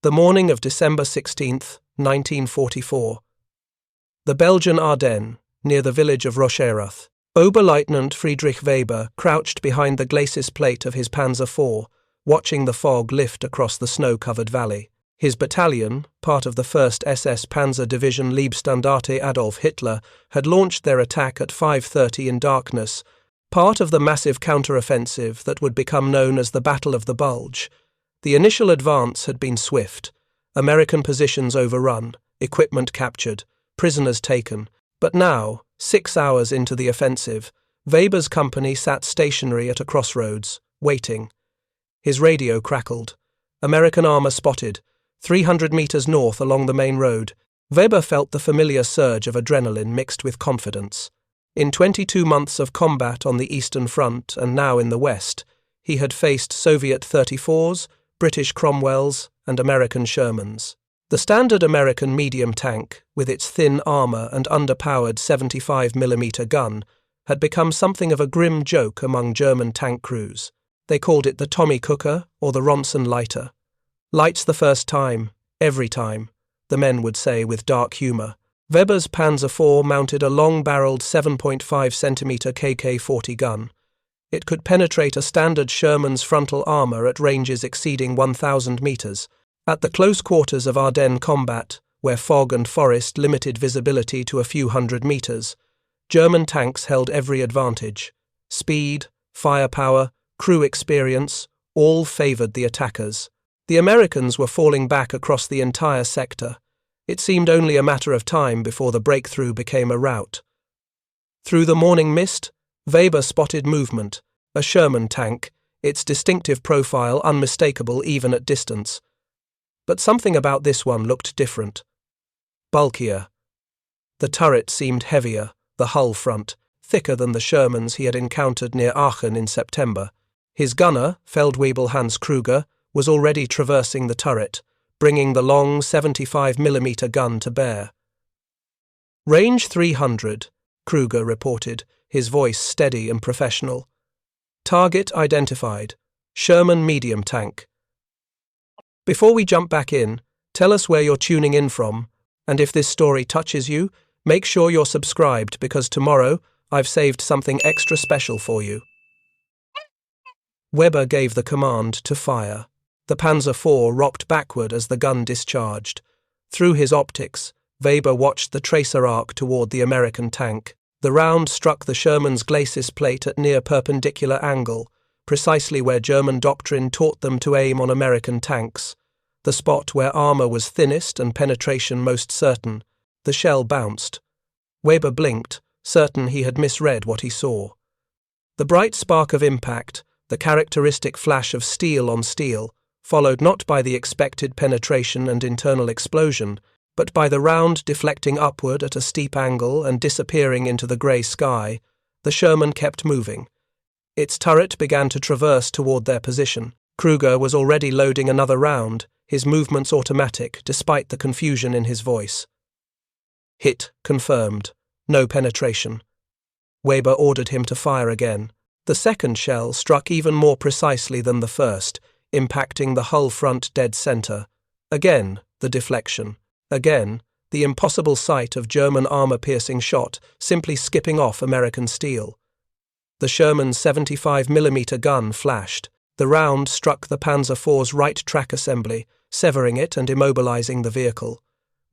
The morning of December 16th, 1944. The Belgian Ardennes, near the village of Rochereuth. Oberleutnant Friedrich Weber crouched behind the glacis plate of his Panzer IV, watching the fog lift across the snow-covered valley. His battalion, part of the 1st SS Panzer Division Leibstandarte Adolf Hitler, had launched their attack at 5:30 in darkness, part of the massive counter-offensive that would become known as the Battle of the Bulge. The initial advance had been swift. American positions overrun, equipment captured, prisoners taken. But now, 6 hours into the offensive, Weber's company sat stationary at a crossroads, waiting. His radio crackled. American armor spotted, 300 meters north along the main road. Weber felt the familiar surge of adrenaline mixed with confidence. In 22 months of combat on the Eastern Front and now in the West, he had faced Soviet 34s, British Cromwells, and American Shermans. The standard American medium tank, with its thin armor and underpowered 75mm gun, had become something of a grim joke among German tank crews. They called it the Tommy Cooker or the Ronson lighter. Lights the first time, every time, the men would say with dark humor. Weber's Panzer IV mounted a long-barreled 7.5cm KK-40 gun. It could penetrate a standard Sherman's frontal armor at ranges exceeding 1,000 meters. At the close quarters of Ardennes combat, where fog and forest limited visibility to a few hundred meters, German tanks held every advantage. Speed, firepower, crew experience, all favored the attackers. The Americans were falling back across the entire sector. It seemed only a matter of time before the breakthrough became a rout. Through the morning mist, Weber spotted movement, a Sherman tank, its distinctive profile unmistakable even at distance. But something about this one looked different. Bulkier. The turret seemed heavier, the hull front, thicker than the Shermans he had encountered near Aachen in September. His gunner, Feldwebel Hans Kruger, was already traversing the turret, bringing the long 75mm gun to bear. Range 300, Kruger reported, his voice steady and professional. Target identified. Sherman medium tank. Before we jump back in, tell us where you're tuning in from, and if this story touches you, make sure you're subscribed because tomorrow I've saved something extra special for you. Weber gave the command to fire. The Panzer IV rocked backward as the gun discharged. Through his optics, Weber watched the tracer arc toward the American tank. The round struck the Sherman's glacis plate at near perpendicular angle, precisely where German doctrine taught them to aim on American tanks, the spot where armor was thinnest and penetration most certain. The shell bounced. Weber blinked, certain he had misread what he saw. The bright spark of impact, the characteristic flash of steel on steel, followed not by the expected penetration and internal explosion, but by the round deflecting upward at a steep angle and disappearing into the grey sky. The Sherman kept moving. Its turret began to traverse toward their position. Kruger was already loading another round, his movements automatic, despite the confusion in his voice. Hit confirmed. No penetration. Weber ordered him to fire again. The second shell struck even more precisely than the first, impacting the hull front dead center. Again, the deflection. Again, the impossible sight of German armor-piercing shot simply skipping off American steel. The Sherman's 75mm gun flashed. The round struck the Panzer IV's right track assembly, severing it and immobilizing the vehicle.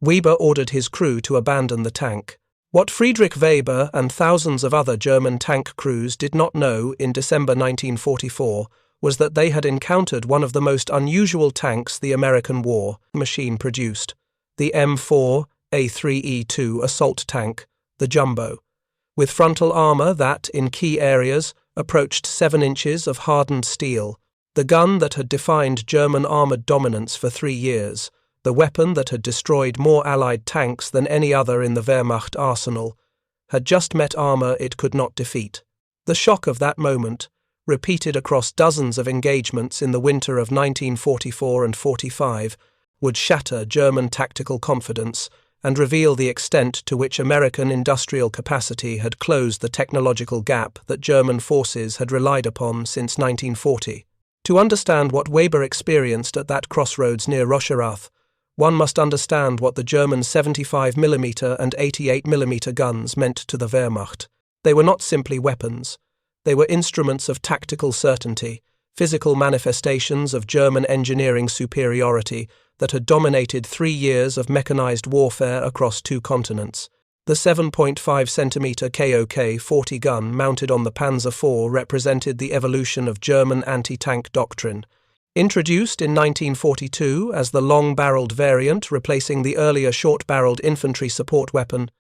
Weber ordered his crew to abandon the tank. What Friedrich Weber and thousands of other German tank crews did not know in December 1944 was that they had encountered one of the most unusual tanks the American war machine produced, the M4A3E2 assault tank, the Jumbo, with frontal armor that, in key areas, approached 7 inches of hardened steel, the gun that had defined German armored dominance for 3 years, the weapon that had destroyed more Allied tanks than any other in the Wehrmacht arsenal, had just met armor it could not defeat. The shock of that moment, repeated across dozens of engagements in the winter of 1944 and 45, would shatter German tactical confidence and reveal the extent to which American industrial capacity had closed the technological gap that German forces had relied upon since 1940. To understand what Weber experienced at that crossroads near Rocherath, one must understand what the German 75mm and 88mm guns meant to the Wehrmacht. They were not simply weapons. They were instruments of tactical certainty, physical manifestations of German engineering superiority that had dominated 3 years of mechanized warfare across 2 continents. The 7.5cm KOK-40 gun mounted on the Panzer IV represented the evolution of German anti-tank doctrine. Introduced in 1942 as the long-barreled variant replacing the earlier short-barreled infantry support weapon,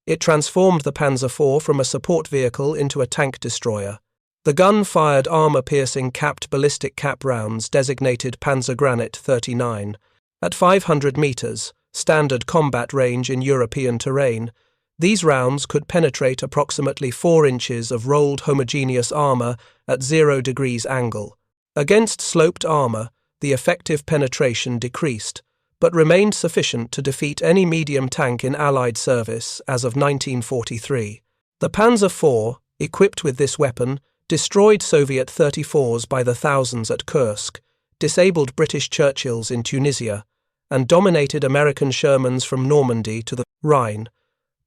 it transformed the Panzer IV from a support vehicle into a tank destroyer. The gun fired armor-piercing capped ballistic cap rounds designated Panzergranit 39. At 500 meters, standard combat range in European terrain, these rounds could penetrate approximately 4 inches of rolled homogeneous armor at 0 degrees angle. Against sloped armor, the effective penetration decreased, but remained sufficient to defeat any medium tank in Allied service as of 1943. The Panzer IV, equipped with this weapon, destroyed Soviet 34s by the thousands at Kursk, disabled British Churchills in Tunisia, and dominated American Shermans from Normandy to the Rhine.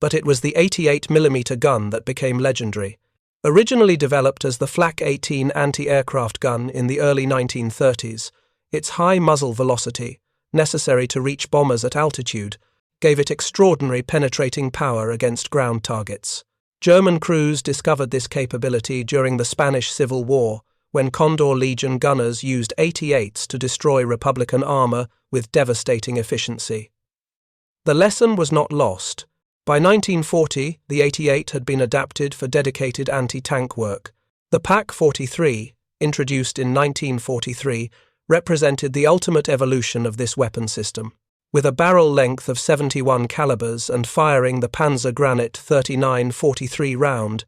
But it was the 88mm gun that became legendary. Originally developed as the Flak 18 anti-aircraft gun in the early 1930s, its high muzzle velocity, necessary to reach bombers at altitude, gave it extraordinary penetrating power against ground targets. German crews discovered this capability during the Spanish Civil War, when Condor Legion gunners used 88s to destroy Republican armor with devastating efficiency. The lesson was not lost. By 1940, the 88 had been adapted for dedicated anti-tank work. The PaK-43, introduced in 1943, represented the ultimate evolution of this weapon system. With a barrel length of 71 calibers and firing the Panzergranit 39-43 round,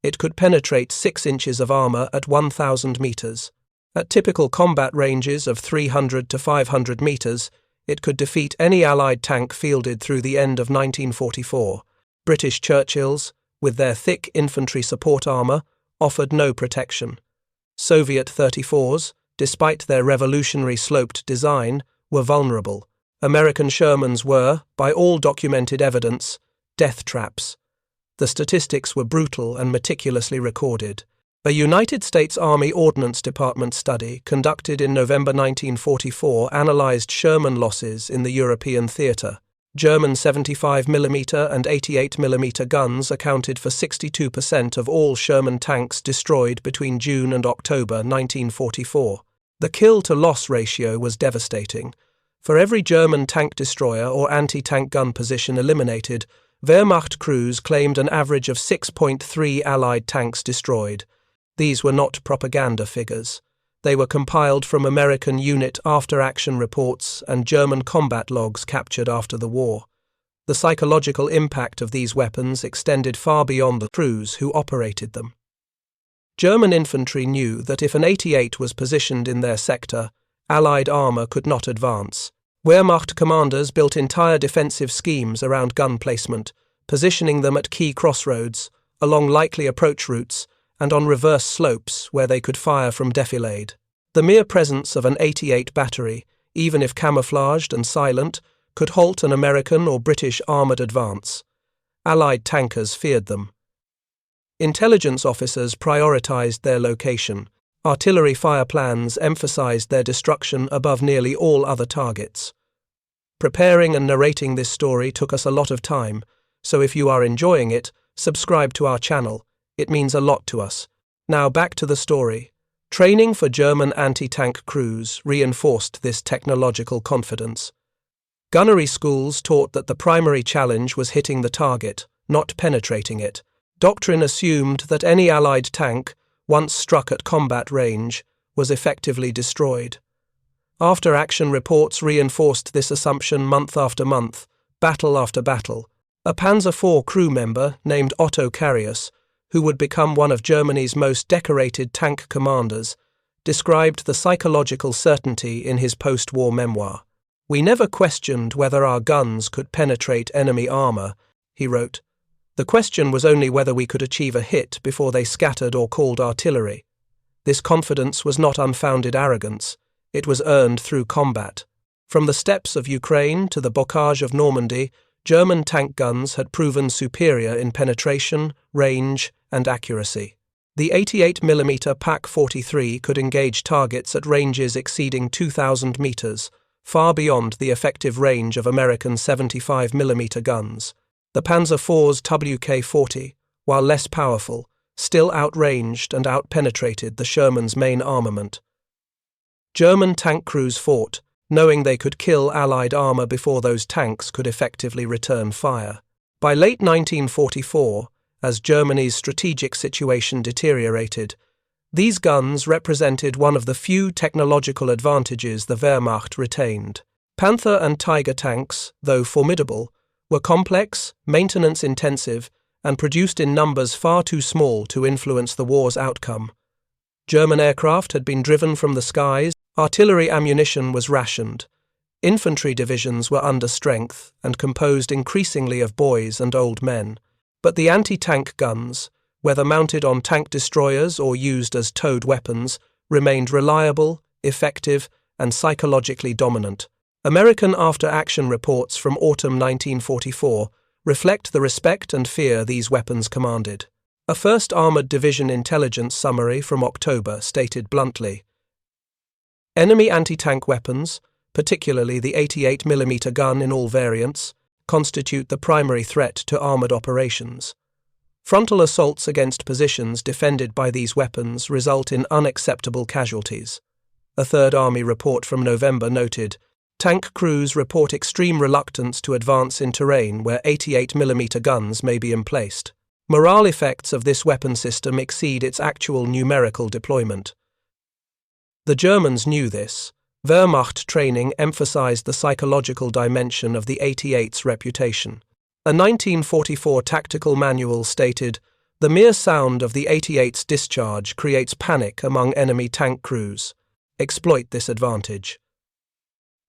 it could penetrate 6 inches of armor at 1,000 meters. At typical combat ranges of 300 to 500 meters, it could defeat any Allied tank fielded through the end of 1944. British Churchills, with their thick infantry support armor, offered no protection. Soviet 34s, despite their revolutionary sloped design, were vulnerable. American Shermans were, by all documented evidence, death traps. The statistics were brutal and meticulously recorded. A United States Army Ordnance Department study conducted in November 1944 analyzed Sherman losses in the European theater. German 75mm and 88mm guns accounted for 62% of all Sherman tanks destroyed between June and October 1944. The kill-to-loss ratio was devastating. For every German tank destroyer or anti-tank gun position eliminated, Wehrmacht crews claimed an average of 6.3 Allied tanks destroyed. These were not propaganda figures. They were compiled from American unit after-action reports and German combat logs captured after the war. The psychological impact of these weapons extended far beyond the crews who operated them. German infantry knew that if an 88 was positioned in their sector, Allied armor could not advance. Wehrmacht commanders built entire defensive schemes around gun placement, positioning them at key crossroads, along likely approach routes, and on reverse slopes where they could fire from defilade. The mere presence of an 88 battery, even if camouflaged and silent, could halt an American or British armoured advance. Allied tankers feared them. Intelligence officers prioritized their location. Artillery fire plans emphasized their destruction above nearly all other targets. Preparing and narrating this story took us a lot of time, so if you are enjoying it, subscribe to our channel. It means a lot to us. Now back to the story. Training for German anti-tank crews reinforced this technological confidence. Gunnery schools taught that the primary challenge was hitting the target, not penetrating it. Doctrine assumed that any Allied tank, once struck at combat range, was effectively destroyed. After-action reports reinforced this assumption month after month, battle after battle. A Panzer IV crew member named Otto Carius, who would become one of Germany's most decorated tank commanders, described the psychological certainty in his post-war memoir. "We never questioned whether our guns could penetrate enemy armor," he wrote. "The question was only whether we could achieve a hit before they scattered or called artillery. This confidence was not unfounded arrogance. It was earned through combat. From the steppes of Ukraine to the bocage of Normandy, German tank guns had proven superior in penetration, range, and accuracy. The 88mm PaC-43 could engage targets at ranges exceeding 2,000 meters, far beyond the effective range of American 75mm guns. The Panzer IV's WK-40, while less powerful, still outranged and outpenetrated the Sherman's main armament. German tank crews fought, knowing they could kill Allied armor before those tanks could effectively return fire. By late 1944, as Germany's strategic situation deteriorated, these guns represented one of the few technological advantages the Wehrmacht retained. Panther and Tiger tanks, though formidable, were complex, maintenance-intensive, and produced in numbers far too small to influence the war's outcome. German aircraft had been driven from the skies, artillery ammunition was rationed, infantry divisions were under strength and composed increasingly of boys and old men. But the anti-tank guns, whether mounted on tank destroyers or used as towed weapons, remained reliable, effective, and psychologically dominant. American after-action reports from autumn 1944 reflect the respect and fear these weapons commanded. A 1st Armored Division intelligence summary from October stated bluntly, "Enemy anti-tank weapons, particularly the 88mm gun in all variants, constitute the primary threat to armored operations. Frontal assaults against positions defended by these weapons result in unacceptable casualties." A Third Army report from November noted, "Tank crews report extreme reluctance to advance in terrain where 88mm guns may be emplaced. Morale effects of this weapon system exceed its actual numerical deployment." The Germans knew this. Wehrmacht training emphasized the psychological dimension of the 88's reputation. A 1944 tactical manual stated, "The mere sound of the 88's discharge creates panic among enemy tank crews. Exploit this advantage."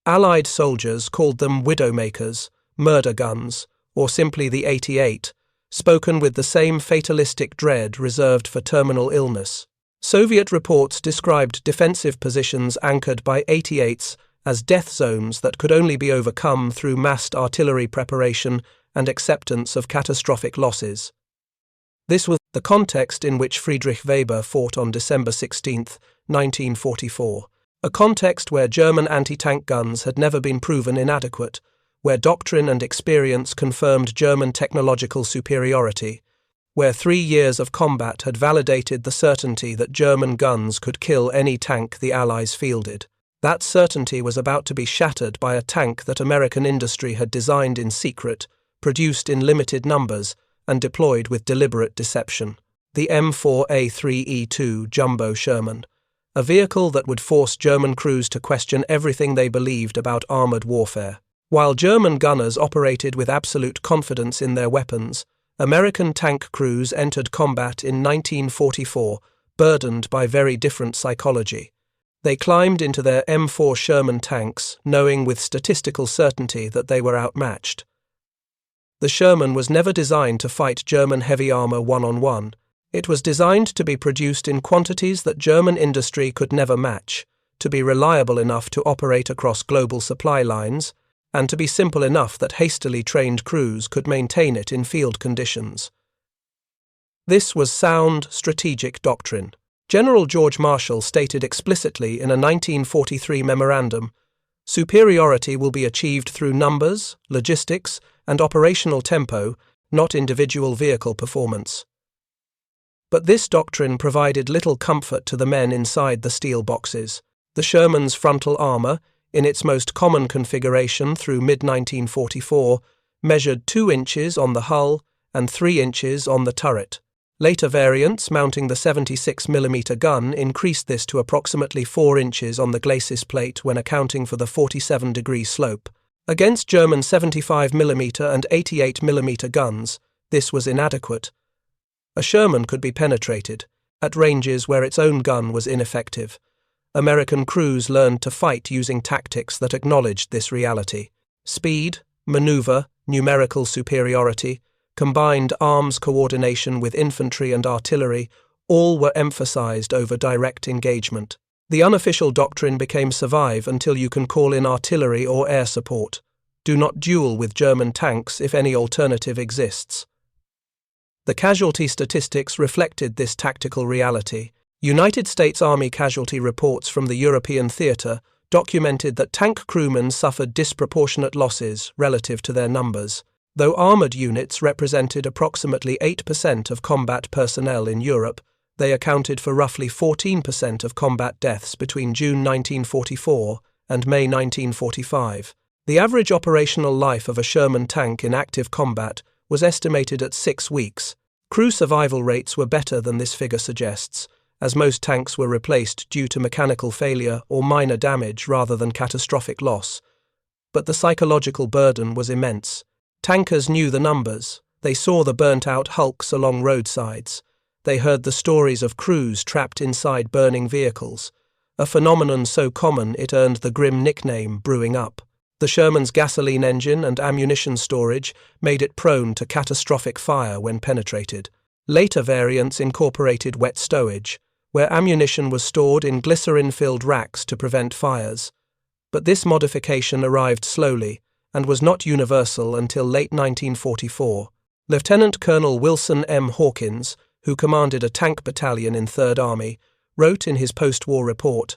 Allied soldiers called them widowmakers, murder guns, or simply the 88, spoken with the same fatalistic dread reserved for terminal illness. Soviet reports described defensive positions anchored by 88s as death zones that could only be overcome through massed artillery preparation and acceptance of catastrophic losses. This was the context in which Friedrich Weber fought on December 16, 1944, a context where German anti-tank guns had never been proven inadequate, where doctrine and experience confirmed German technological superiority, where 3 years of combat had validated the certainty that German guns could kill any tank the Allies fielded. That certainty was about to be shattered by a tank that American industry had designed in secret, produced in limited numbers, and deployed with deliberate deception. The M4A3E2 Jumbo Sherman, a vehicle that would force German crews to question everything they believed about armored warfare. While German gunners operated with absolute confidence in their weapons, American tank crews entered combat in 1944, burdened by very different psychology. They climbed into their M4 Sherman tanks, knowing with statistical certainty that they were outmatched. The Sherman was never designed to fight German heavy armor one-on-one. It was designed to be produced in quantities that German industry could never match, to be reliable enough to operate across global supply lines, and to be simple enough that hastily trained crews could maintain it in field conditions. This was sound, strategic doctrine. General George Marshall stated explicitly in a 1943 memorandum, "Superiority will be achieved through numbers, logistics, and operational tempo, not individual vehicle performance." But this doctrine provided little comfort to the men inside the steel boxes. The Sherman's frontal armor, in its most common configuration through mid-1944, measured 2 inches on the hull and 3 inches on the turret. Later variants mounting the 76mm gun increased this to approximately 4 inches on the glacis plate when accounting for the 47-degree slope. Against German 75mm and 88mm guns, this was inadequate. A Sherman could be penetrated, at ranges where its own gun was ineffective. American crews learned to fight using tactics that acknowledged this reality. Speed, maneuver, numerical superiority, combined arms coordination with infantry and artillery, All were emphasized over direct engagement. The unofficial doctrine became survive until you can call in artillery or air support. Do not duel with German tanks if any alternative exists. The casualty statistics reflected this tactical reality. United States Army casualty reports from the European theater documented that tank crewmen suffered disproportionate losses relative to their numbers. Though armored units represented approximately 8% of combat personnel in Europe, they accounted for roughly 14% of combat deaths between June 1944 and May 1945. The average operational life of a Sherman tank in active combat was estimated at 6 weeks. Crew survival rates were better than this figure suggests, as most tanks were replaced due to mechanical failure or minor damage rather than catastrophic loss. But the psychological burden was immense. Tankers knew the numbers. They saw the burnt-out hulks along roadsides. They heard the stories of crews trapped inside burning vehicles, a phenomenon so common it earned the grim nickname brewing up. The Sherman's gasoline engine and ammunition storage made it prone to catastrophic fire when penetrated. Later variants incorporated wet stowage, where ammunition was stored in glycerin-filled racks to prevent fires. But this modification arrived slowly and was not universal until late 1944. Lieutenant Colonel Wilson M. Hawkins, who commanded a tank battalion in 3rd Army, wrote in his post-war report,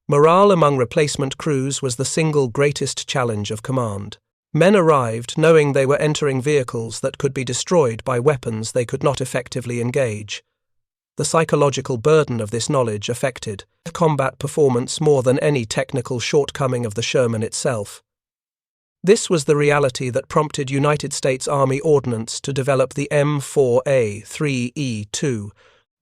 "Morale among replacement crews was the single greatest challenge of command. Men arrived knowing they were entering vehicles that could be destroyed by weapons they could not effectively engage. The psychological burden of this knowledge affected combat performance more than any technical shortcoming of the Sherman itself. This was the reality that prompted United States Army Ordnance to develop the M4A3E2.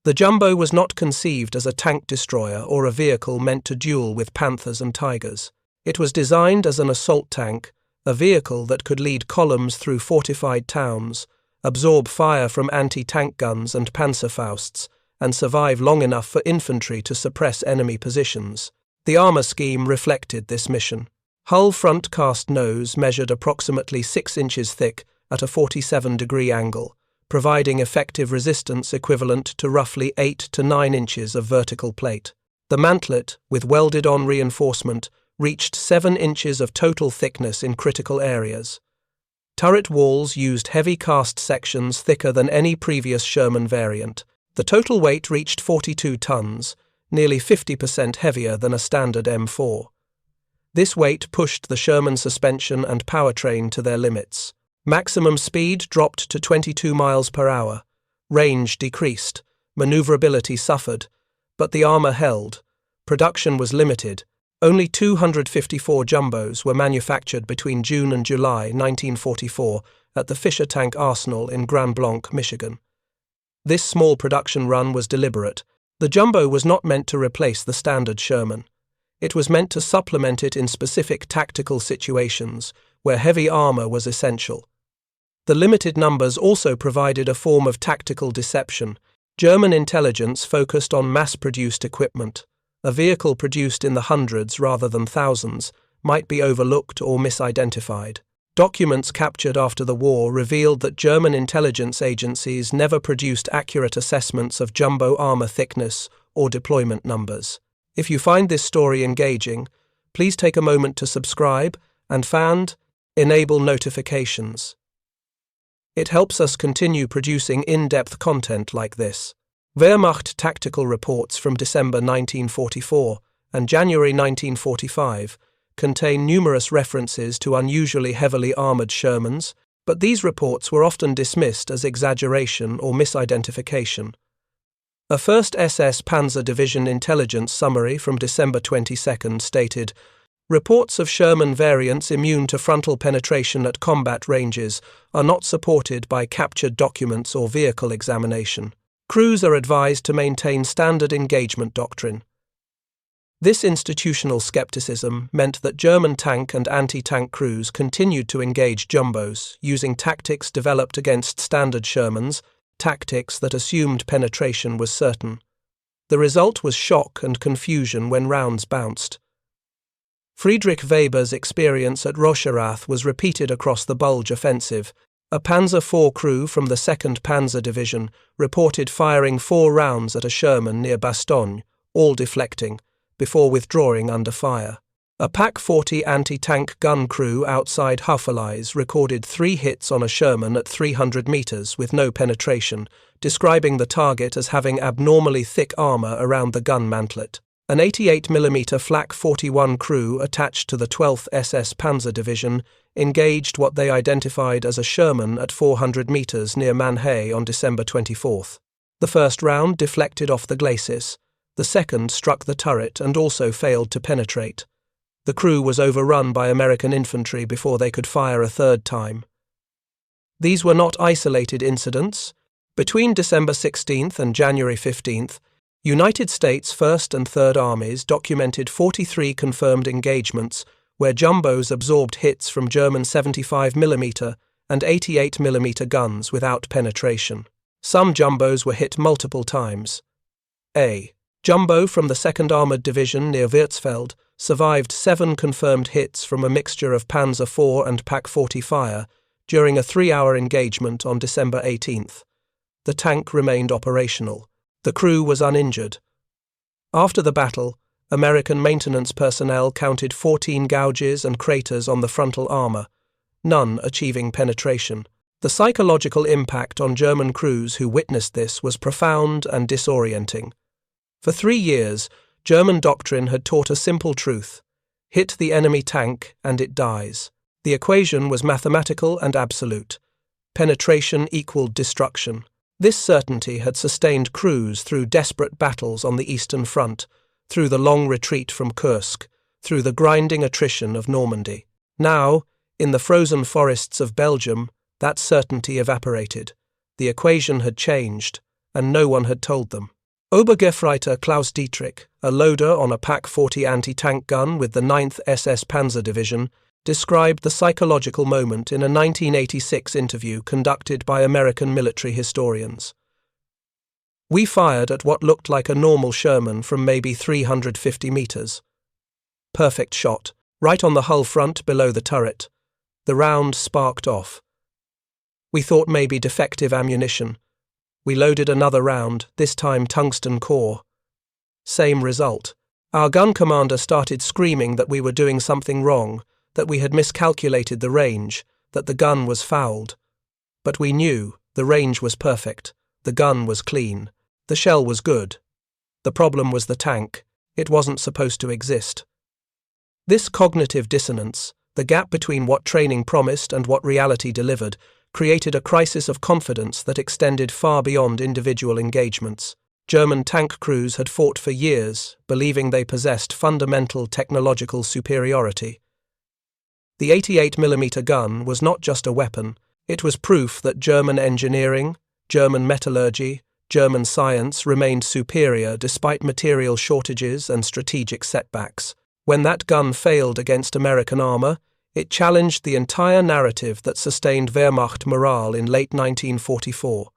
The Jumbo was not conceived as a tank destroyer or a vehicle meant to duel with Panthers and Tigers. It was designed as an assault tank, a vehicle that could lead columns through fortified towns, absorb fire from anti-tank guns and Panzerfausts, and survive long enough for infantry to suppress enemy positions. The armor scheme reflected this mission. Hull front cast nose measured approximately 6 inches thick at a 47-degree angle, providing effective resistance equivalent to roughly 8 to 9 inches of vertical plate. The mantlet, with welded-on reinforcement, reached 7 inches of total thickness in critical areas. Turret walls used heavy cast sections thicker than any previous Sherman variant. The total weight reached 42 tons, nearly 50% heavier than a standard M4. This weight pushed the Sherman suspension and powertrain to their limits. Maximum speed dropped to 22 miles per hour. Range decreased. Maneuverability suffered. But the armor held. Production was limited. Only 254 Jumbos were manufactured between June and July 1944 at the Fisher Tank Arsenal in Grand Blanc, Michigan. This small production run was deliberate. The Jumbo was not meant to replace the standard Sherman. It was meant to supplement it in specific tactical situations where heavy armor was essential. The limited numbers also provided a form of tactical deception. German intelligence focused on mass-produced equipment. A vehicle produced in the hundreds rather than thousands might be overlooked or misidentified. Documents captured after the war revealed that German intelligence agencies never produced accurate assessments of Jumbo armor thickness or deployment numbers. If you find this story engaging, please take a moment to subscribe and enable notifications. It helps us continue producing in-depth content like this. Wehrmacht tactical reports from December 1944 and January 1945 contain numerous references to unusually heavily armored Shermans, but these reports were often dismissed as exaggeration or misidentification. A 1st SS Panzer Division intelligence summary from December 22 stated, "Reports of Sherman variants immune to frontal penetration at combat ranges are not supported by captured documents or vehicle examination. Crews are advised to maintain standard engagement doctrine." This institutional skepticism meant that German tank and anti-tank crews continued to engage Jumbos using tactics developed against standard Shermans, tactics that assumed penetration was certain. The result was shock and confusion when rounds bounced. Friedrich Weber's experience at WRIIT was repeated across the Bulge offensive. A Panzer IV crew from the 2nd Panzer Division reported firing 4 rounds at a Sherman near Bastogne, all deflecting, before withdrawing under fire. A PaC-40 anti-tank gun crew outside Houffalize recorded 3 hits on a Sherman at 300 meters with no penetration, describing the target as having abnormally thick armor around the gun mantlet. An 88mm Flak 41 crew attached to the 12th SS Panzer Division engaged what they identified as a Sherman at 400 meters near Manhay on December 24. The first round deflected off the glacis. The second struck the turret and also failed to penetrate. The crew was overrun by American infantry before they could fire a third time. These were not isolated incidents. Between December 16th and January 15th, United States 1st and 3rd Armies documented 43 confirmed engagements where jumbos absorbed hits from German 75mm and 88mm guns without penetration. Some jumbos were hit multiple times. A jumbo from the 2nd Armoured Division near Würzfeld survived 7 confirmed hits from a mixture of Panzer IV and PaC-40 fire during a 3-hour engagement on December 18th. The tank remained operational. The crew was uninjured. After the battle, American maintenance personnel counted 14 gouges and craters on the frontal armor, none achieving penetration. The psychological impact on German crews who witnessed this was profound and disorienting. For 3 years, German doctrine had taught a simple truth: hit the enemy tank and it dies. The equation was mathematical and absolute. Penetration equaled destruction. This certainty had sustained crews through desperate battles on the Eastern Front, through the long retreat from Kursk, through the grinding attrition of Normandy. Now, in the frozen forests of Belgium, that certainty evaporated. The equation had changed, and no one had told them. Obergefreiter Klaus Dietrich, a loader on a PaC-40 anti-tank gun with the 9th SS Panzer Division, described the psychological moment in a 1986 interview conducted by American military historians. "We fired at what looked like a normal Sherman from maybe 350 meters. Perfect shot, right on the hull front below the turret. The round sparked off. We thought maybe defective ammunition. We loaded another round, this time tungsten core. Same result. Our gun commander started screaming that we were doing something wrong, that we had miscalculated the range, that the gun was fouled. But we knew the range was perfect, the gun was clean, the shell was good. The problem was the tank. It wasn't supposed to exist." This cognitive dissonance, the gap between what training promised and what reality delivered, created a crisis of confidence that extended far beyond individual engagements. German tank crews had fought for years, believing they possessed fundamental technological superiority. The 88mm gun was not just a weapon, it was proof that German engineering, German metallurgy, German science remained superior despite material shortages and strategic setbacks. When that gun failed against American armor, it challenged the entire narrative that sustained Wehrmacht morale in late 1944.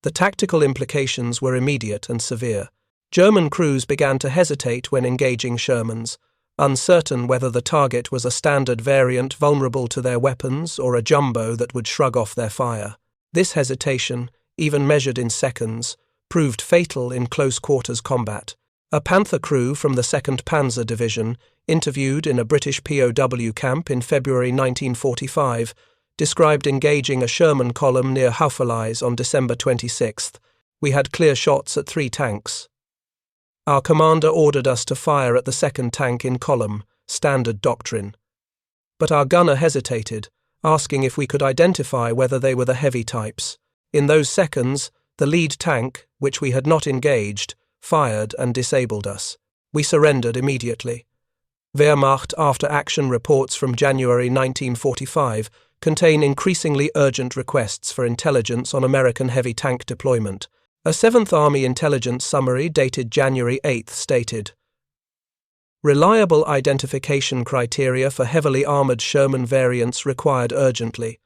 The tactical implications were immediate and severe. German crews began to hesitate when engaging Shermans, uncertain whether the target was a standard variant vulnerable to their weapons or a jumbo that would shrug off their fire. This hesitation, even measured in seconds, proved fatal in close-quarters combat. A Panther crew from the 2nd Panzer Division, interviewed in a British POW camp in February 1945, described engaging a Sherman column near Houffalize on December 26th. "We had clear shots at 3 tanks. Our commander ordered us to fire at the 2nd tank in column, standard doctrine. But our gunner hesitated, asking if we could identify whether they were the heavy types. In those seconds, the lead tank, which we had not engaged, fired and disabled us. We surrendered immediately." Wehrmacht after-action reports from January 1945 contain increasingly urgent requests for intelligence on American heavy tank deployment. A 7th Army intelligence summary dated January 8 stated, "Reliable identification criteria for heavily armored Sherman variants required urgently.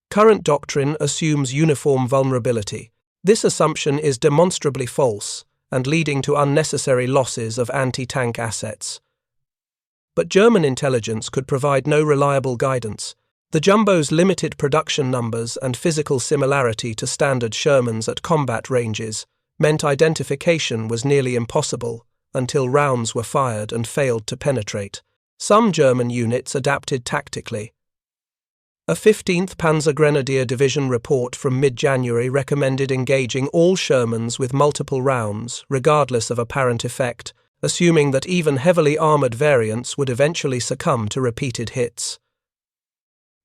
Current doctrine assumes uniform vulnerability. This assumption is demonstrably false and leading to unnecessary losses of anti-tank assets." But German intelligence could provide no reliable guidance. The Jumbo's limited production numbers and physical similarity to standard Shermans at combat ranges meant identification was nearly impossible until rounds were fired and failed to penetrate. Some German units adapted tactically. A 15th Panzer Grenadier Division report from mid-January recommended engaging all Shermans with multiple rounds, regardless of apparent effect, assuming that even heavily armoured variants would eventually succumb to repeated hits.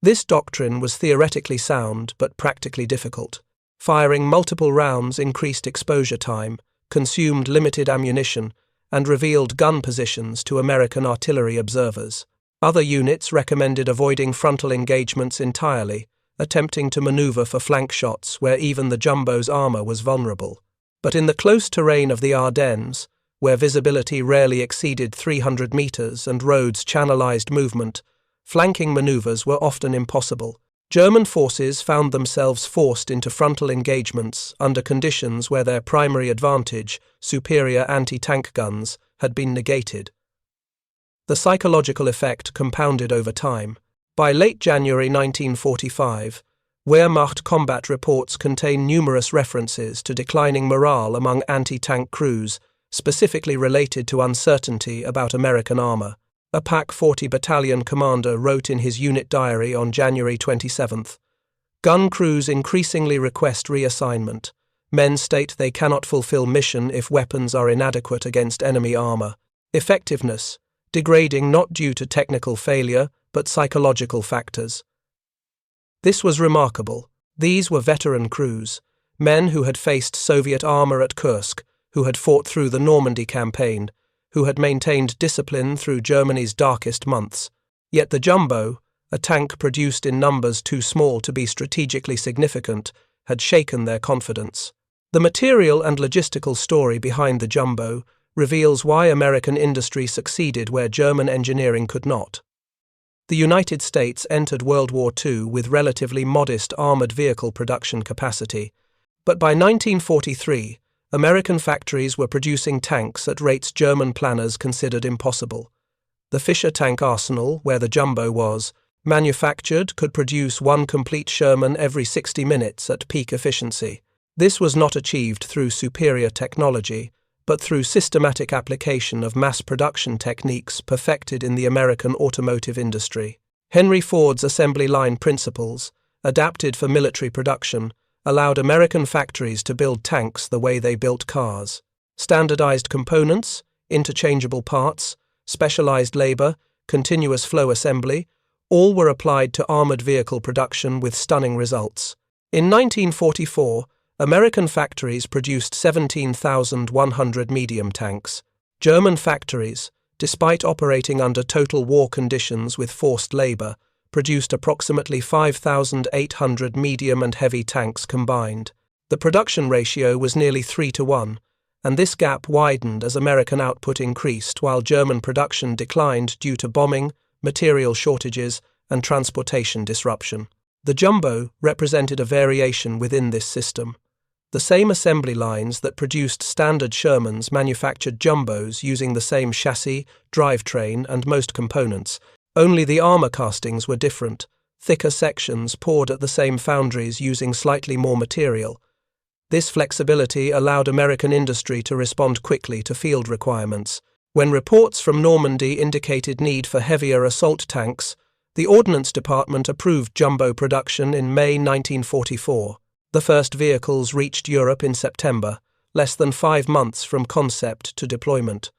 This doctrine was theoretically sound but practically difficult. Firing multiple rounds increased exposure time, consumed limited ammunition, and revealed gun positions to American artillery observers. Other units recommended avoiding frontal engagements entirely, attempting to maneuver for flank shots where even the Jumbo's armour was vulnerable. But in the close terrain of the Ardennes, where visibility rarely exceeded 300 metres and roads channelized movement, flanking manoeuvres were often impossible. German forces found themselves forced into frontal engagements under conditions where their primary advantage, superior anti-tank guns, had been negated. The psychological effect compounded over time. By late January 1945, Wehrmacht combat reports contain numerous references to declining morale among anti-tank crews, specifically related to uncertainty about American armour. A PaC 40 battalion commander wrote in his unit diary on January 27, "Gun crews increasingly request reassignment. Men state they cannot fulfill mission if weapons are inadequate against enemy armour. Effectiveness, degrading not due to technical failure, but psychological factors." This was remarkable. These were veteran crews, men who had faced Soviet armour at Kursk, who had fought through the Normandy campaign, who had maintained discipline through Germany's darkest months. Yet the Jumbo, a tank produced in numbers too small to be strategically significant, had shaken their confidence. The material and logistical story behind the Jumbo reveals why American industry succeeded where German engineering could not. The United States entered World War II with relatively modest armoured vehicle production capacity, but by 1943, American factories were producing tanks at rates German planners considered impossible. The Fischer tank arsenal, where the Jumbo was, manufactured could produce one complete Sherman every 60 minutes at peak efficiency. This was not achieved through superior technology, but through systematic application of mass production techniques perfected in the American automotive industry. Henry Ford's assembly line principles, adapted for military production, allowed American factories to build tanks the way they built cars. Standardized components, interchangeable parts, specialized labor, continuous flow assembly, all were applied to armored vehicle production with stunning results. In 1944, American factories produced 17,100 medium tanks. German factories, despite operating under total war conditions with forced labor, produced approximately 5,800 medium and heavy tanks combined. The production ratio was nearly 3-to-1, and this gap widened as American output increased while German production declined due to bombing, material shortages, and transportation disruption. The Jumbo represented a variation within this system. The same assembly lines that produced standard Shermans manufactured Jumbos using the same chassis, drivetrain, and most components. Only the armour castings were different, thicker sections poured at the same foundries using slightly more material. This flexibility allowed American industry to respond quickly to field requirements. When reports from Normandy indicated need for heavier assault tanks, the Ordnance Department approved Jumbo production in May 1944. The first vehicles reached Europe in September, less than 5 months from concept to deployment.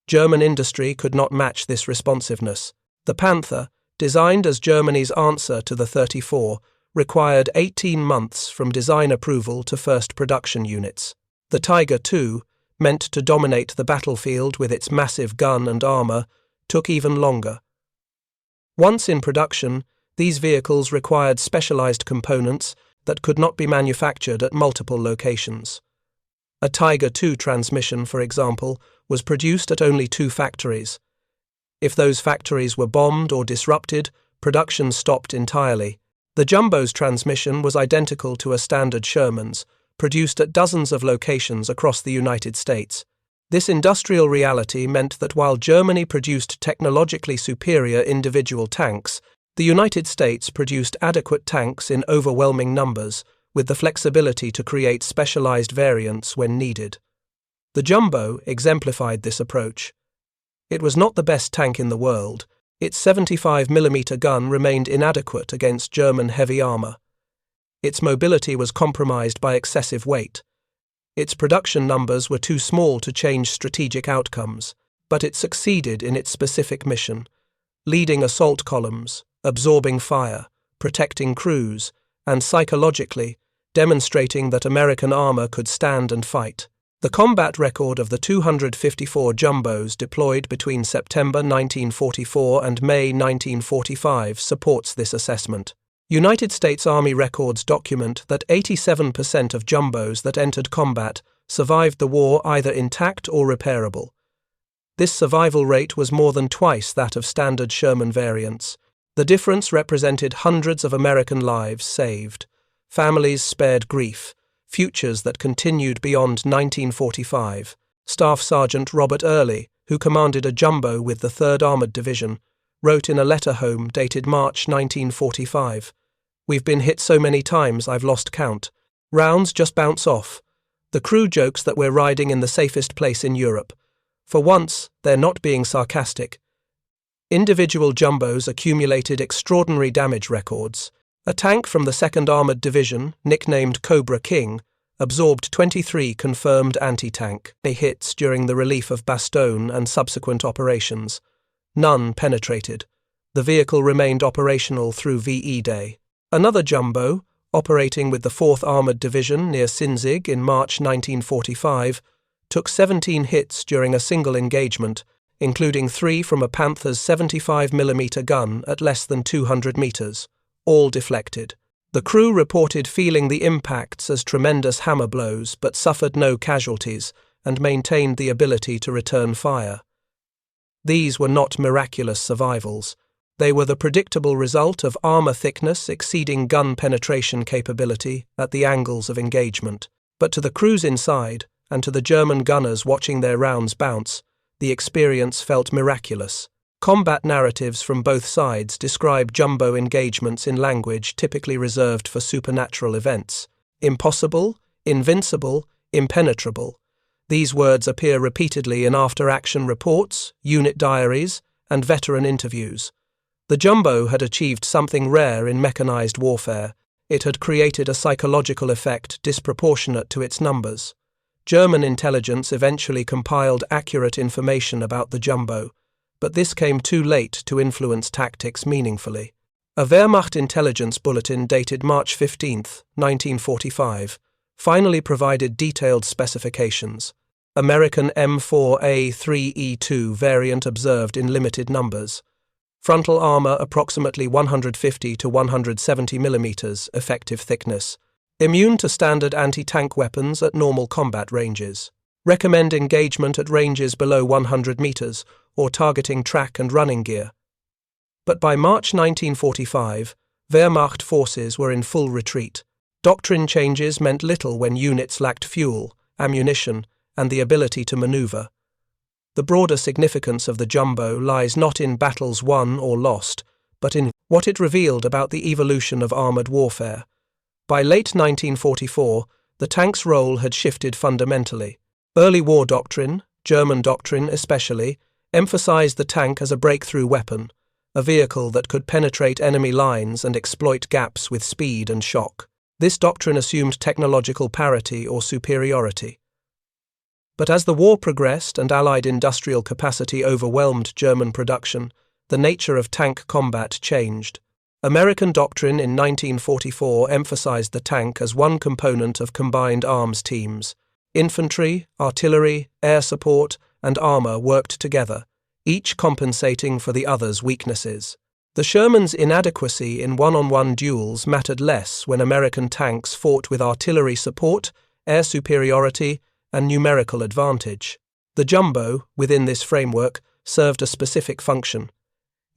German industry could not match this responsiveness. The Panther, designed as Germany's answer to the 34, required 18 months from design approval to first production units. The Tiger II, meant to dominate the battlefield with its massive gun and armour, took even longer. Once in production, these vehicles required specialized components that could not be manufactured at multiple locations. A Tiger II transmission, for example, was produced at only 2 factories. If those factories were bombed or disrupted, production stopped entirely. The Jumbo's transmission was identical to a standard Sherman's, produced at dozens of locations across the United States. This industrial reality meant that while Germany produced technologically superior individual tanks, The United States produced adequate tanks in overwhelming numbers, with the flexibility to create specialized variants when needed. The Jumbo exemplified this approach. It was not the best tank in the world. Its 75mm gun remained inadequate against German heavy armor. Its mobility was compromised by excessive weight. Its production numbers were too small to change strategic outcomes, but it succeeded in its specific mission, leading assault columns, absorbing fire, protecting crews, and psychologically demonstrating that American armor could stand and fight. The combat record of the 254 Jumbos deployed between September 1944 and May 1945 supports this assessment. United States Army records document that 87% of Jumbos that entered combat survived the war either intact or repairable. This survival rate was more than twice that of standard Sherman variants. The difference represented hundreds of American lives saved, families spared grief, futures that continued beyond 1945. Staff Sergeant Robert Early, who commanded a Jumbo with the 3rd Armored Division, wrote in a letter home dated March 1945, "We've been hit so many times I've lost count. Rounds just bounce off. The crew jokes that we're riding in the safest place in Europe. For once, they're not being sarcastic." Individual Jumbos accumulated extraordinary damage records. A tank from the 2nd Armored Division, nicknamed Cobra King, absorbed 23 confirmed anti-tank hits during the relief of Bastogne and subsequent operations. None penetrated. The vehicle remained operational through VE Day. Another Jumbo, operating with the 4th Armored Division near Sinzig in March 1945, took 17 hits during a single engagement, including 3 from a Panther's 75mm gun at less than 200 meters. All deflected. The crew reported feeling the impacts as tremendous hammer blows but suffered no casualties and maintained the ability to return fire. These were not miraculous survivals. They were the predictable result of armor thickness exceeding gun penetration capability at the angles of engagement. But to the crews inside, and to the German gunners watching their rounds bounce, the experience felt miraculous. Combat narratives from both sides describe Jumbo engagements in language typically reserved for supernatural events. Impossible, invincible, impenetrable. These words appear repeatedly in after-action reports, unit diaries, and veteran interviews. The Jumbo had achieved something rare in mechanized warfare. It had created a psychological effect disproportionate to its numbers. German intelligence eventually compiled accurate information about the Jumbo, but this came too late to influence tactics meaningfully. A Wehrmacht intelligence bulletin dated March 15, 1945, finally provided detailed specifications. American M4A3E2 variant observed in limited numbers. Frontal armor approximately 150 to 170 mm effective thickness. Immune to standard anti-tank weapons at normal combat ranges. Recommend engagement at ranges below 100 meters or targeting track and running gear. But by March 1945, Wehrmacht forces were in full retreat. Doctrine changes meant little when units lacked fuel, ammunition, and the ability to maneuver. The broader significance of the Jumbo lies not in battles won or lost, but in what it revealed about the evolution of armored warfare. By late 1944, the tank's role had shifted fundamentally. Early war doctrine, German doctrine especially, emphasized the tank as a breakthrough weapon, a vehicle that could penetrate enemy lines and exploit gaps with speed and shock. This doctrine assumed technological parity or superiority. But as the war progressed and Allied industrial capacity overwhelmed German production, the nature of tank combat changed. American doctrine in 1944 emphasized the tank as one component of combined arms teams. Infantry, artillery, air support, and armor worked together, each compensating for the other's weaknesses. The Sherman's inadequacy in one-on-one duels mattered less when American tanks fought with artillery support, air superiority, and numerical advantage. The Jumbo, within this framework, served a specific function.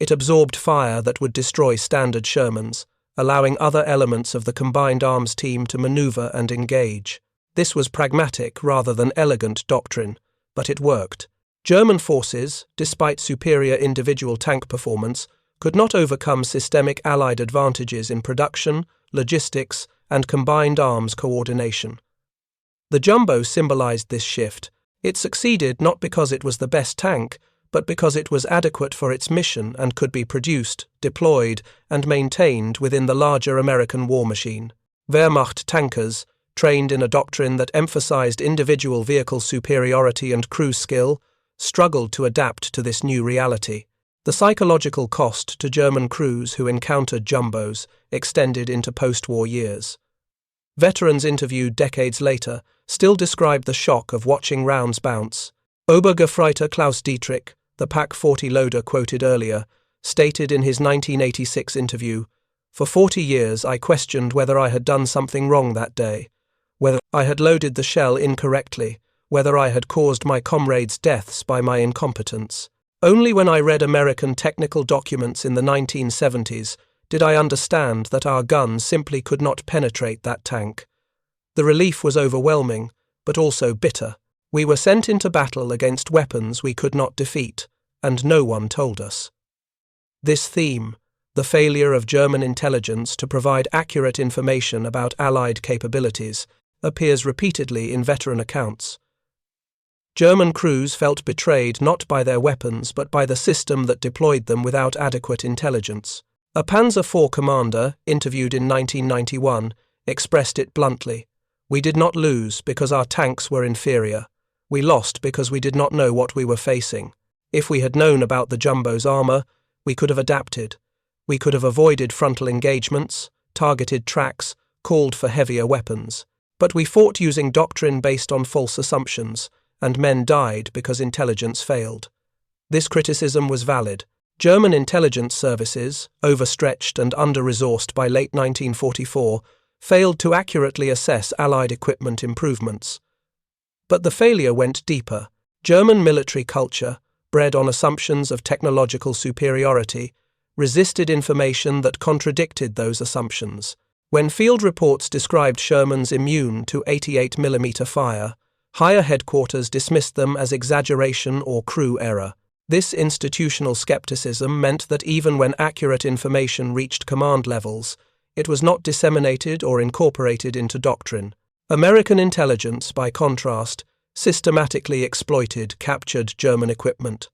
It absorbed fire that would destroy standard Shermans, allowing other elements of the combined arms team to maneuver and engage. This was pragmatic rather than elegant doctrine, but it worked. German forces, despite superior individual tank performance, could not overcome systemic Allied advantages in production, logistics, and combined arms coordination. The Jumbo symbolized this shift. It succeeded not because it was the best tank, but because it was adequate for its mission and could be produced, deployed, and maintained within the larger American war machine. Wehrmacht tankers, trained in a doctrine that emphasized individual vehicle superiority and crew skill, struggled to adapt to this new reality. The psychological cost to German crews who encountered Jumbos extended into post-war years. Veterans interviewed decades later still describe the shock of watching rounds bounce. Obergefreiter Klaus Dietrich, the PaC-40 loader quoted earlier, stated in his 1986 interview, "For 40 years I questioned whether I had done something wrong that day, whether I had loaded the shell incorrectly, whether I had caused my comrades' deaths by my incompetence. Only when I read American technical documents in the 1970s did I understand that our guns simply could not penetrate that tank. The relief was overwhelming, but also bitter. We were sent into battle against weapons we could not defeat, and no one told us." This theme, the failure of German intelligence to provide accurate information about Allied capabilities, appears repeatedly in veteran accounts. German crews felt betrayed not by their weapons but by the system that deployed them without adequate intelligence. A Panzer IV commander, interviewed in 1991, expressed it bluntly. "We did not lose because our tanks were inferior. We lost because we did not know what we were facing. If we had known about the Jumbo's armor, we could have adapted. We could have avoided frontal engagements, targeted tracks, called for heavier weapons. But we fought using doctrine based on false assumptions, and men died because intelligence failed." This criticism was valid. German intelligence services, overstretched and under-resourced by late 1944, failed to accurately assess Allied equipment improvements. But the failure went deeper. German military culture, bred on assumptions of technological superiority, resisted information that contradicted those assumptions. When field reports described Shermans immune to 88mm fire, higher headquarters dismissed them as exaggeration or crew error. This institutional skepticism meant that even when accurate information reached command levels, it was not disseminated or incorporated into doctrine. American intelligence, by contrast, systematically exploited captured German equipment.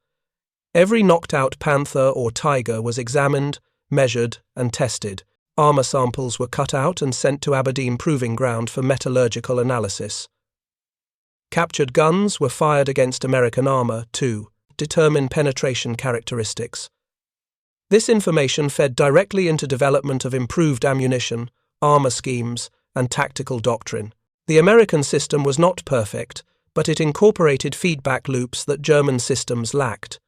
Every knocked-out Panther or Tiger was examined, measured, and tested. Armor samples were cut out and sent to Aberdeen Proving Ground for metallurgical analysis. Captured guns were fired against American armor, to determine penetration characteristics. This information fed directly into development of improved ammunition, armor schemes, and tactical doctrine. The American system was not perfect, but it incorporated feedback loops that German systems lacked.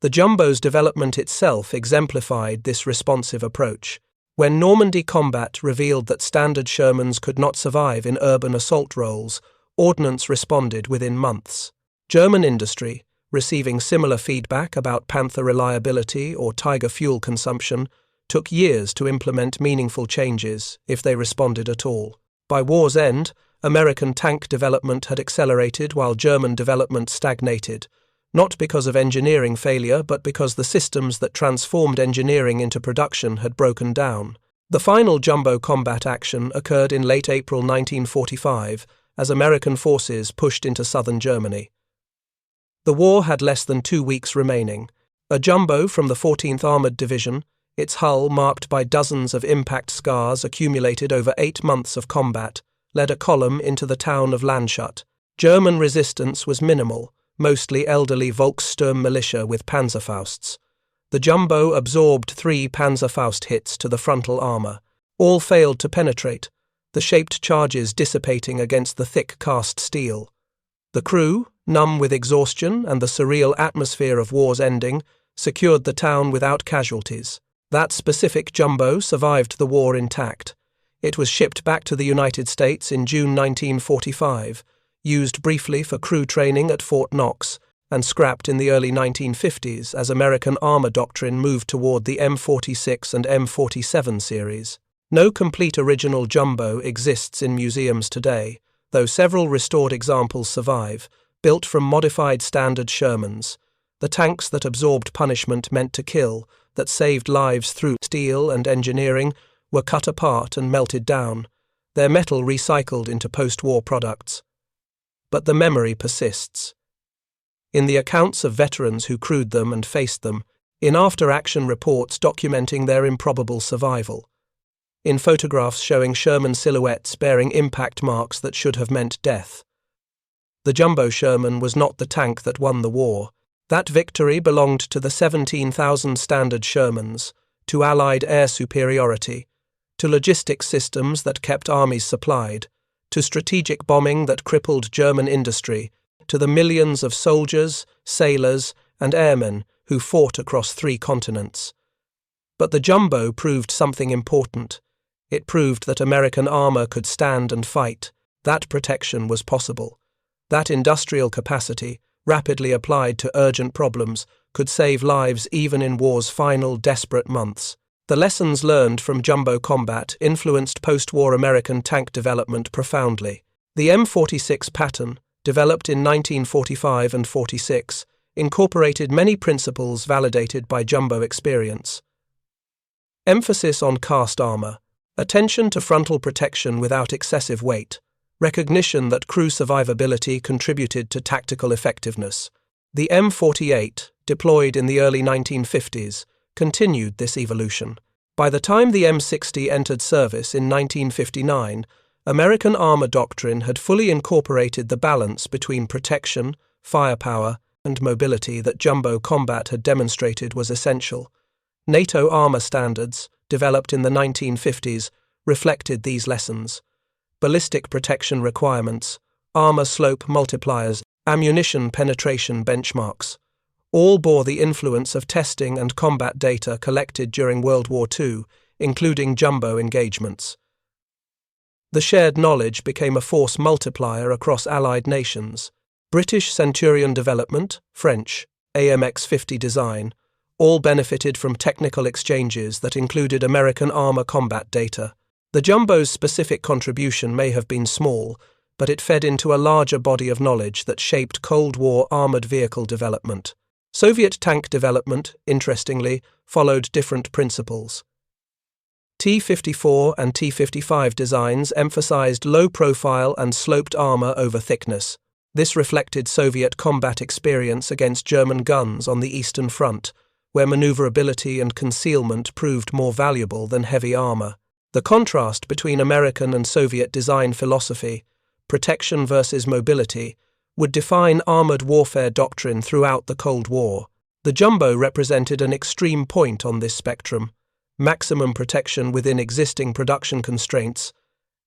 The Jumbo's development itself exemplified this responsive approach. When Normandy combat revealed that standard Shermans could not survive in urban assault roles, ordnance responded within months. German industry, receiving similar feedback about Panther reliability or Tiger fuel consumption, took years to implement meaningful changes, if they responded at all. By war's end, American tank development had accelerated while German development stagnated, not because of engineering failure but because the systems that transformed engineering into production had broken down. The final Jumbo combat action occurred in late April 1945 as American forces pushed into southern Germany. The war had less than 2 weeks remaining. A Jumbo from the 14th Armoured Division, its hull marked by dozens of impact scars accumulated over 8 months of combat, led a column into the town of Landshut. German resistance was minimal, mostly elderly Volkssturm militia with Panzerfausts. The Jumbo absorbed 3 Panzerfaust hits to the frontal armour. All failed to penetrate, the shaped charges dissipating against the thick cast steel. The crew, numb with exhaustion and the surreal atmosphere of war's ending, secured the town without casualties. That specific Jumbo survived the war intact. It was shipped back to the United States in June 1945, used briefly for crew training at Fort Knox, and scrapped in the early 1950s as American armor doctrine moved toward the M46 and M47 series. No complete original Jumbo exists in museums today, though several restored examples survive, built from modified standard Shermans, the tanks that absorbed punishment meant to kill, that saved lives through steel and engineering were cut apart and melted down, their metal recycled into post-war products. But the memory persists. In the accounts of veterans who crewed them and faced them, in after-action reports documenting their improbable survival, in photographs showing Sherman silhouettes bearing impact marks that should have meant death. The jumbo Sherman was not the tank that won the war. That victory belonged to the 17,000 standard Shermans, to Allied air superiority, to logistics systems that kept armies supplied, to strategic bombing that crippled German industry, to the millions of soldiers, sailors, and airmen who fought across 3 continents. But the jumbo proved something important. It proved that American armor could stand and fight. That protection was possible. That industrial capacity, rapidly applied to urgent problems, could save lives even in war's final desperate months. The lessons learned from jumbo combat influenced post-war American tank development profoundly. The M46 pattern, developed in 1945 and 46, incorporated many principles validated by jumbo experience. Emphasis on cast armor, attention to frontal protection without excessive weight, recognition that crew survivability contributed to tactical effectiveness. The M48, deployed in the early 1950s, continued this evolution. By the time the M60 entered service in 1959, American armor doctrine had fully incorporated the balance between protection, firepower, and mobility that jumbo combat had demonstrated was essential. NATO armor standards, developed in the 1950s, reflected these lessons. Ballistic protection requirements, armor slope multipliers, ammunition penetration benchmarks, all bore the influence of testing and combat data collected during World War II, including jumbo engagements. The shared knowledge became a force multiplier across Allied nations. British Centurion development, French, AMX-50 design, all benefited from technical exchanges that included American armor combat data. The jumbo's specific contribution may have been small, but it fed into a larger body of knowledge that shaped Cold War armored vehicle development. Soviet tank development, interestingly, followed different principles. T-54 and T-55 designs emphasized low-profile and sloped armor over thickness. This reflected Soviet combat experience against German guns on the Eastern Front, where maneuverability and concealment proved more valuable than heavy armor. The contrast between American and Soviet design philosophy, protection versus mobility, would define armored warfare doctrine throughout the Cold War. The jumbo represented an extreme point on this spectrum, maximum protection within existing production constraints,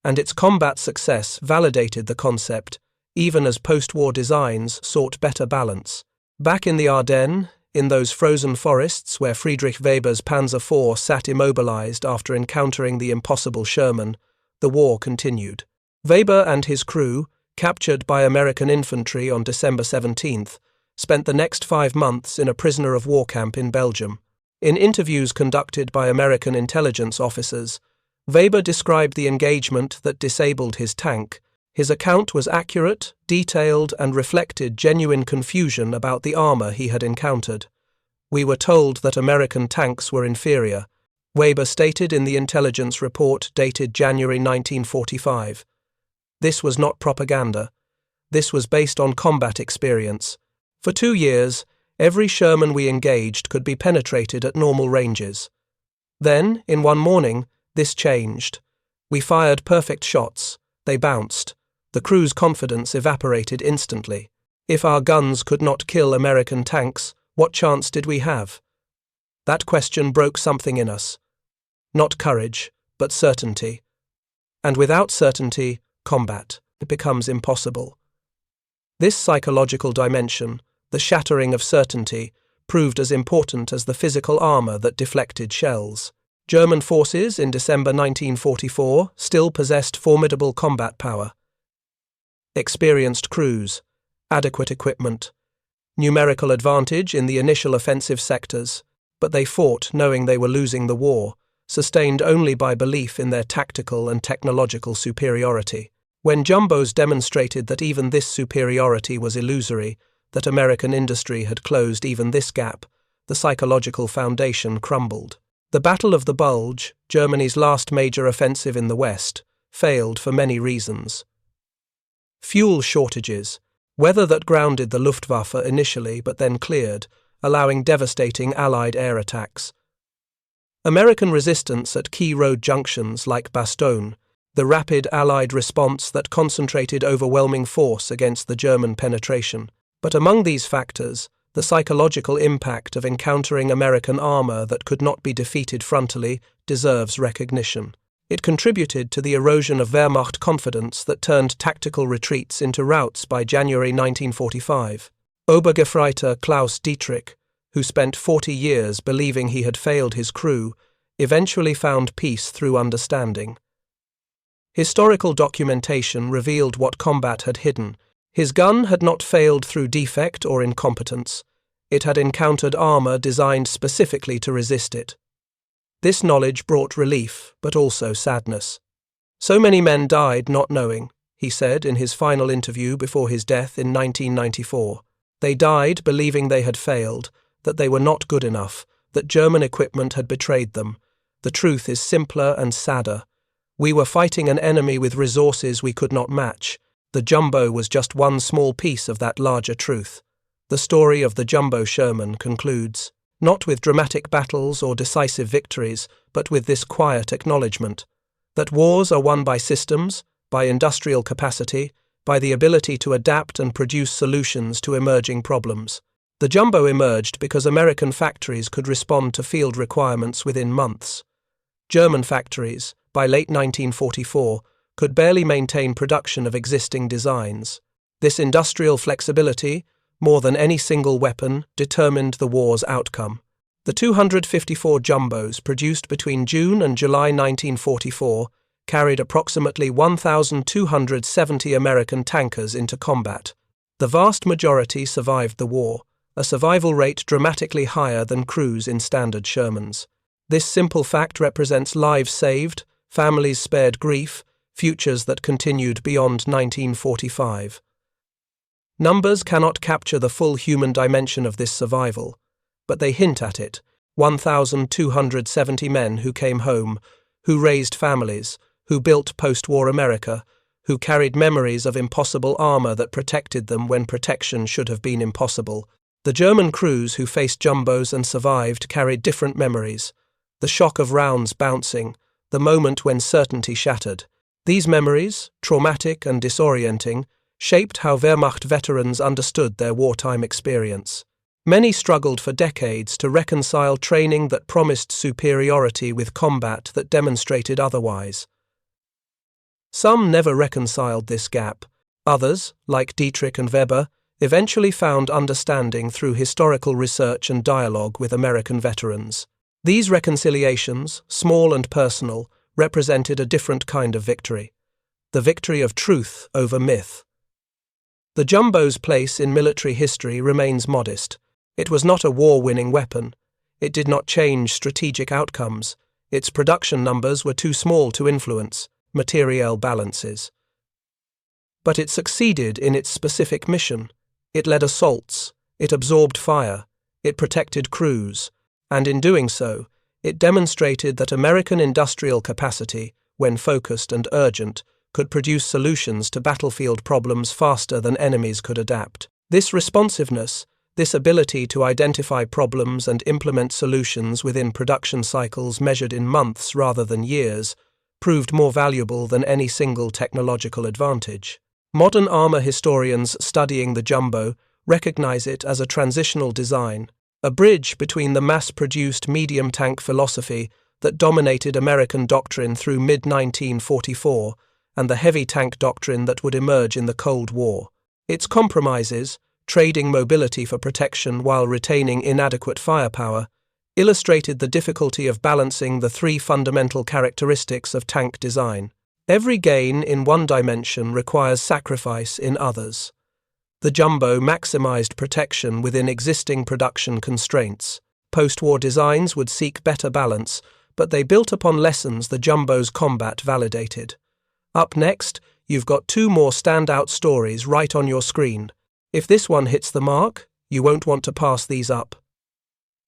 and its combat success validated the concept, even as post-war designs sought better balance. Back in the Ardennes, in those frozen forests where Friedrich Weber's Panzer IV sat immobilized after encountering the impossible Sherman, the war continued. Weber and his crew, captured by American infantry on December 17th, spent the next 5 months in a prisoner of war camp in Belgium. In interviews conducted by American intelligence officers, Weber described the engagement that disabled his tank. His account was accurate, detailed, and reflected genuine confusion about the armor he had encountered. "We were told that American tanks were inferior," Weber stated in the intelligence report dated January 1945. This was not propaganda. This was based on combat experience. For 2 years, every Sherman we engaged could be penetrated at normal ranges. Then, in one morning, this changed. We fired perfect shots. They bounced. The crew's confidence evaporated instantly. If our guns could not kill American tanks, what chance did we have? That question broke something in us. Not courage, but certainty. And without certainty, combat becomes impossible. This psychological dimension, the shattering of certainty, proved as important as the physical armor that deflected shells. German forces in December 1944 still possessed formidable combat power. Experienced crews, adequate equipment, numerical advantage in the initial offensive sectors, but they fought knowing they were losing the war, sustained only by belief in their tactical and technological superiority. When jumbos demonstrated that even this superiority was illusory, that American industry had closed even this gap, the psychological foundation crumbled. The Battle of the Bulge, Germany's last major offensive in the West, failed for many reasons. Fuel shortages, weather that grounded the Luftwaffe initially but then cleared, allowing devastating Allied air attacks. American resistance at key road junctions like Bastogne, the rapid Allied response that concentrated overwhelming force against the German penetration. But among these factors, the psychological impact of encountering American armor that could not be defeated frontally deserves recognition. It contributed to the erosion of Wehrmacht confidence that turned tactical retreats into routs by January 1945. Obergefreiter Klaus Dietrich, who spent 40 years believing he had failed his crew, eventually found peace through understanding. Historical documentation revealed what combat had hidden. His gun had not failed through defect or incompetence. It had encountered armor designed specifically to resist it. This knowledge brought relief, but also sadness. So many men died not knowing, he said in his final interview before his death in 1994. They died believing they had failed, that they were not good enough, that German equipment had betrayed them. The truth is simpler and sadder. We were fighting an enemy with resources we could not match. The Jumbo was just one small piece of that larger truth. The story of the Jumbo Sherman concludes, not with dramatic battles or decisive victories, but with this quiet acknowledgement that wars are won by systems, by industrial capacity, by the ability to adapt and produce solutions to emerging problems. The Jumbo emerged because American factories could respond to field requirements within months. German factories, by late 1944, could barely maintain production of existing designs. This industrial flexibility, more than any single weapon, determined the war's outcome. The 254 Jumbos produced between June and July 1944 carried approximately 1,270 American tankers into combat. The vast majority survived the war, a survival rate dramatically higher than crews in standard Shermans. This simple fact represents lives saved, families spared grief, futures that continued beyond 1945. Numbers cannot capture the full human dimension of this survival, but they hint at it. 1,270 men who came home, who raised families, who built post-war America, who carried memories of impossible armor that protected them when protection should have been impossible. The German crews who faced Jumbos and survived carried different memories. The shock of rounds bouncing, the moment when certainty shattered. These memories, traumatic and disorienting, shaped how Wehrmacht veterans understood their wartime experience. Many struggled for decades to reconcile training that promised superiority with combat that demonstrated otherwise. Some never reconciled this gap. Others, like Dietrich and Weber, eventually found understanding through historical research and dialogue with American veterans. These reconciliations, small and personal, represented a different kind of victory. The victory of truth over myth. The Jumbo's place in military history remains modest. It was not a war-winning weapon. It did not change strategic outcomes. Its production numbers were too small to influence materiel balances. But it succeeded in its specific mission. It led assaults, it absorbed fire, it protected crews, and in doing so, it demonstrated that American industrial capacity, when focused and urgent, could produce solutions to battlefield problems faster than enemies could adapt. This responsiveness, this ability to identify problems and implement solutions within production cycles measured in months rather than years, proved more valuable than any single technological advantage. Modern armor historians studying the Jumbo recognize it as a transitional design, a bridge between the mass-produced medium tank philosophy that dominated American doctrine through mid-1944 and the heavy tank doctrine that would emerge in the Cold War. Its compromises, trading mobility for protection while retaining inadequate firepower, illustrated the difficulty of balancing the three fundamental characteristics of tank design. Every gain in one dimension requires sacrifice in others. The Jumbo maximized protection within existing production constraints. Post-war designs would seek better balance, but they built upon lessons the Jumbo's combat validated. Up next, you've got two more standout stories right on your screen. If this one hits the mark, you won't want to pass these up.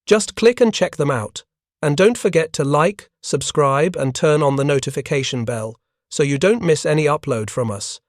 Just click and check them out. And don't forget to like, subscribe, and turn on the notification bell so you don't miss any upload from us.